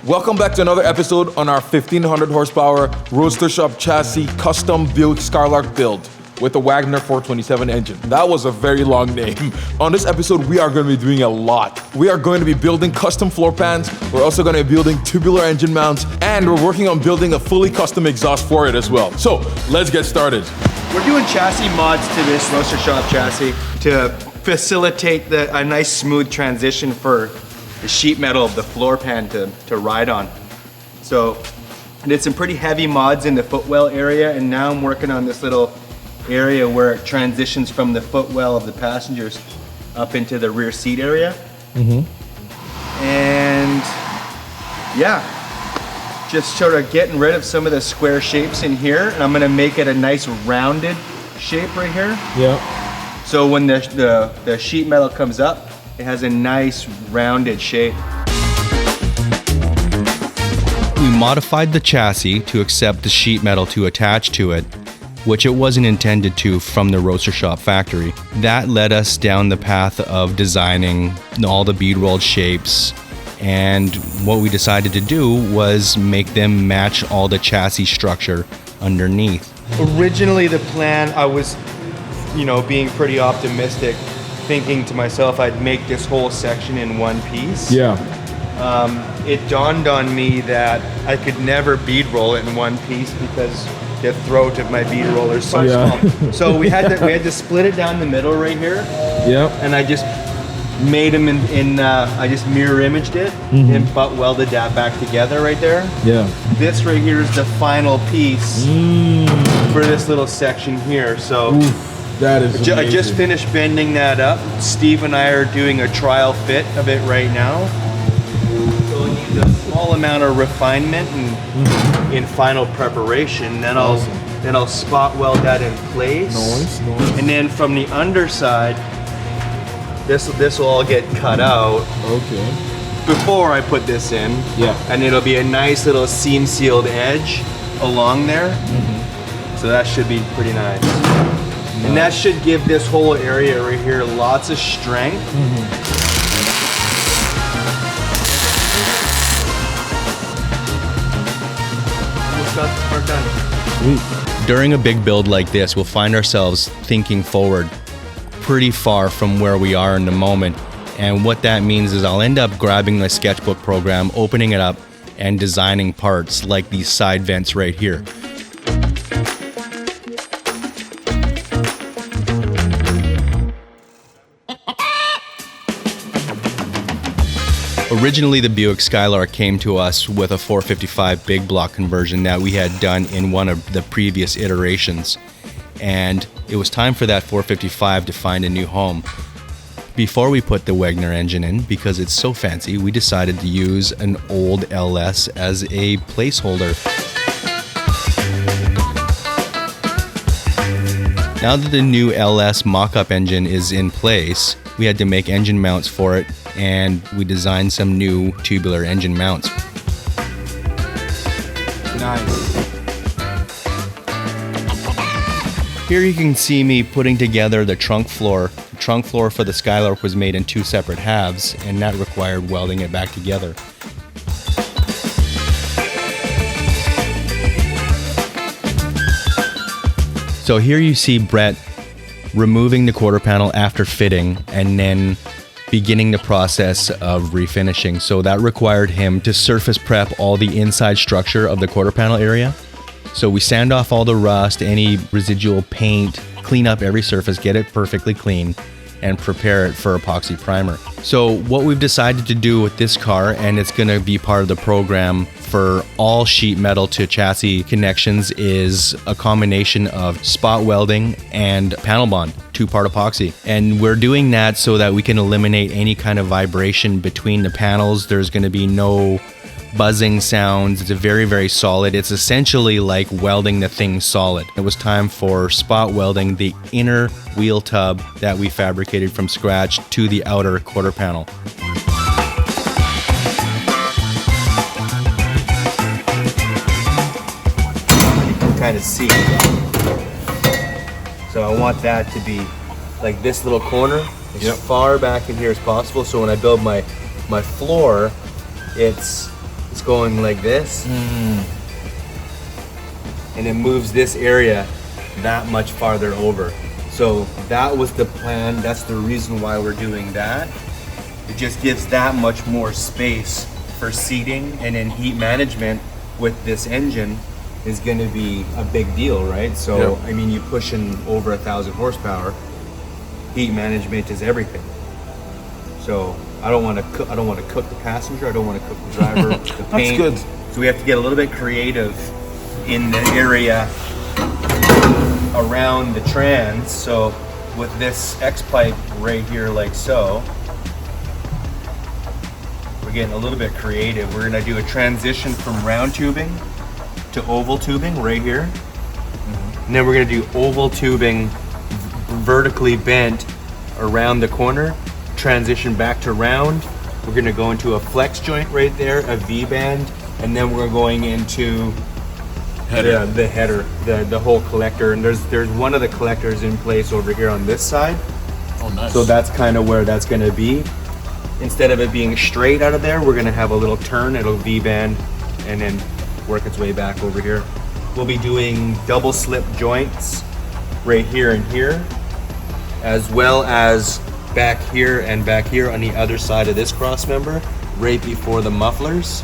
Welcome back to another episode on our 1500 horsepower roadster shop chassis custom Buick Skylark build with a Wagner 427 engine. That was a very long name. On this episode, we are going to be doing a lot. We are going to be building custom floor pans. We're also going to be building tubular engine mounts, and we're working on building a fully custom exhaust for it as well. So let's get started. We're doing chassis mods to this roadster shop chassis to facilitate a nice smooth transition for the sheet metal of the floor pan to ride on. So I did some pretty heavy mods in the footwell area, and now I'm working on this little area where it transitions from the footwell of the passengers up into the rear seat area. And yeah, just sort of getting rid of some of the square shapes in here, and I'm gonna make it a nice rounded shape right here. Yeah. So when the sheet metal comes up, it has a nice rounded shape. We modified the chassis to accept the sheet metal to attach to it, which it wasn't intended to from the roadster shop factory. That led us down the path of designing all the bead rolled shapes, and what we decided to do was make them match all the chassis structure underneath. Originally the plan, I was, being pretty optimistic, thinking to myself I'd make this whole section in one piece. Yeah. It dawned on me that I could never bead roll it in one piece because the throat of my bead roller is so small. So we had to split it down the middle right here. Yep. And I just made them I just mirror imaged it and butt welded that back together right there. Yeah. This right here is the final piece for this little section here. So that is I just finished bending that up. Steve and I are doing a trial fit of it right now. So it needs a small amount of refinement and in final preparation. Then I'll spot weld that in place. Nice. And then from the underside, this will all get cut out. Okay. Before I put this in. Yeah. And it'll be a nice little seam sealed edge along there. So that should be pretty nice. And that should give this whole area right here lots of strength. Almost got this part done. During a big build like this, we'll find ourselves thinking forward pretty far from where we are in the moment. And what that means is I'll end up grabbing the sketchbook program, opening it up, and designing parts like these side vents right here. Originally, the Buick Skylark came to us with a 455 big block conversion that we had done in one of the previous iterations. And it was time for that 455 to find a new home. Before we put the Wagner engine in, because it's so fancy, we decided to use an old LS as a placeholder. Now that the new LS mock-up engine is in place, we had to make engine mounts for it, and we designed some new tubular engine mounts. Nice. Here you can see me putting together the trunk floor. The trunk floor for the Skylark was made in two separate halves, and that required welding it back together. So here you see Brett removing the quarter panel after fitting and then beginning the process of refinishing. So that required him to surface prep all the inside structure of the quarter panel area. So we sand off all the rust, any residual paint, clean up every surface, get it perfectly clean, and prepare it for epoxy primer. So what we've decided to do with this car, and it's going to be part of the program for all sheet metal to chassis connections, is a combination of spot welding and panel bond, two-part epoxy. And we're doing that so that we can eliminate any kind of vibration between the panels. There's going to be no buzzing sounds. It's a very, very solid. It's essentially like welding the thing solid. It was time for spot welding the inner wheel tub that we fabricated from scratch to the outer quarter panel. You can kind of see. So I want that to be like this little corner as far back in here as possible. So when I build my floor, it's it's going like this. And it moves this area that much farther over. So that was the plan. That's the reason why we're doing that. It just gives that much more space for seating, and then heat management with this engine is going to be a big deal, right? So, I mean, you're pushing over 1,000 horsepower. Heat management is everything. So I don't want to cook. I don't want to cook the passenger. I don't want to cook the driver. The paint. That's good. So we have to get a little bit creative in the area around the trans. So with this X pipe right here, like so, we're getting a little bit creative. We're gonna do a transition from round tubing to oval tubing right here. And then we're gonna do oval tubing vertically bent around the corner, transition back to round. We're gonna go into a flex joint right there, a V-band, and then we're going into the header, the whole collector. And there's one of the collectors in place over here on this side. Oh, nice. So that's kind of where that's gonna be. Instead of it being straight out of there, we're gonna have a little turn, it'll V-band, and then work its way back over here. We'll be doing double slip joints right here and here, as well as back here and back here on the other side of this cross member, right before the mufflers.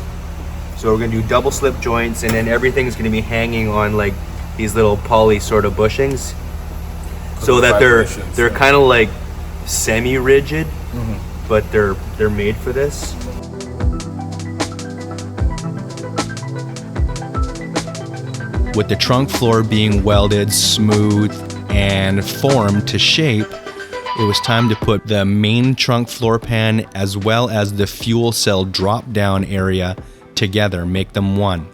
So we're gonna do double slip joints, and then everything's gonna be hanging on like these little poly sort of bushings, so that they're kind of like semi-rigid, but they're made for this. With the trunk floor being welded, smooth, and formed to shape, it was time to put the main trunk floor pan as well as the fuel cell drop-down area together, make them one.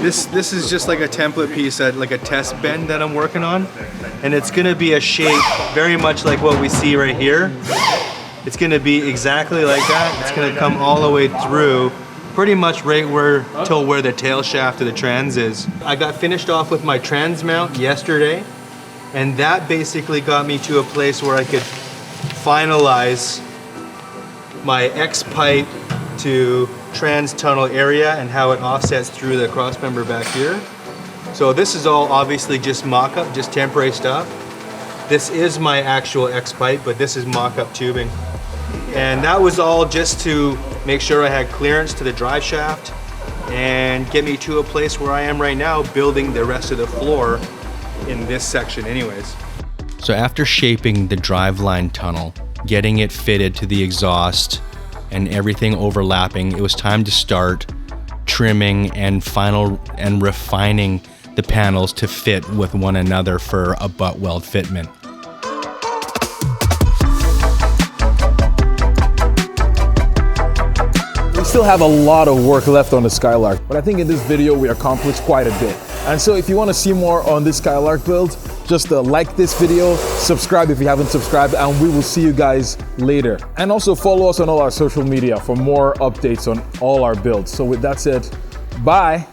This is just like a template piece, like a test bend that I'm working on, and it's gonna be a shape very much like what we see right here. It's gonna be exactly like that. It's gonna come all the way through, pretty much right till where the tail shaft of the trans is. I got finished off with my trans mount yesterday, and that basically got me to a place where I could finalize my X pipe to trans tunnel area and how it offsets through the cross member back here. So this is all obviously just mock-up, just temporary stuff. This is my actual X pipe, but this is mock-up tubing. And that was all just to make sure I had clearance to the drive shaft and get me to a place where I am right now, building the rest of the floor in this section anyways. So after shaping the driveline tunnel, getting it fitted to the exhaust, and everything overlapping, it was time to start trimming and refining the panels to fit with one another for a butt weld fitment. We still have a lot of work left on the Skylark, but I think in this video we accomplished quite a bit. And so if you want to see more on this Skylark build, just like this video, subscribe if you haven't subscribed, and we will see you guys later. And also follow us on all our social media for more updates on all our builds. So with that said, bye.